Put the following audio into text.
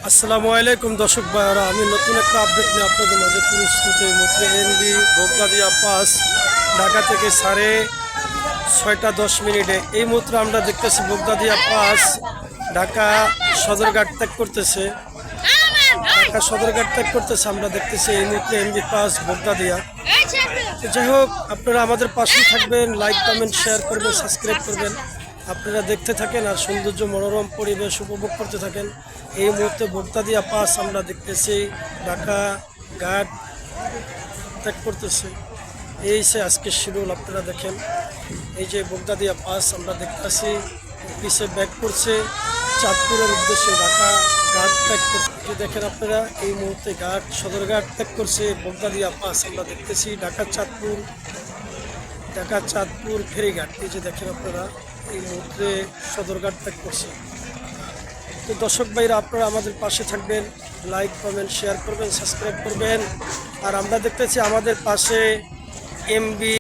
আসসালামু আলাইকুম দর্শক ভাইরা, আমি নতুন একটা আপডেট নিয়ে আপনাদের মাঝে প্রস্তুত। এই মুহূর্তে এনবি বগদাদিয়া পাস ঢাকা থেকে 6:30 এই মুহূর্তে আমরা দেখতেছি বগদাদিয়া পাস ঢাকা সদরঘাট ত্যাগ করতেছে। আমরা দেখতেছি এই মুহূর্তে এনবি পাস বগদাদিয়া। যাই হোক, আপনারা আমাদের পাশেই থাকবেন, লাইক কমেন্ট শেয়ার করবেন, সাবস্ক্রাইব করবেন। আপনারা দেখতে থাকেন আর সৌন্দর্য মনোরম পরিবেশ উপভোগ করতে থাকেন। এই মুহূর্তে বগদাদিয়া পাস আমরা দেখতেছি ঢাকা ঘাট ত্যাগ করতেছে। এই সে আজকের শিডিউল আপনারা দেখেন। এই যে বগদাদিয়া পাস আমরা দেখতেছি পিছে ব্যাক করছে চাঁদপুরের উদ্দেশ্যে ঢাকা ঘাট ত্যাগ করছে। দেখেন আপনারা এই মুহূর্তে ঘাট সদরঘাট ত্যাগ করছে বগদাদিয়া পাস আমরা দেখতেছি ঢাকা চাঁদপুর ফেরিঘাট। এই যে দেখেন আপনারা এই মুহূর্তে সদরঘাট ত্যাগ করছে। তো দর্শক ভাইরা, আপনারা আমাদের পাশে থাকবেন, লাইক কমেন্ট শেয়ার করবেন, সাবস্ক্রাইব করবেন। আর আমরা দেখতেছি আমাদের পাশে এমবি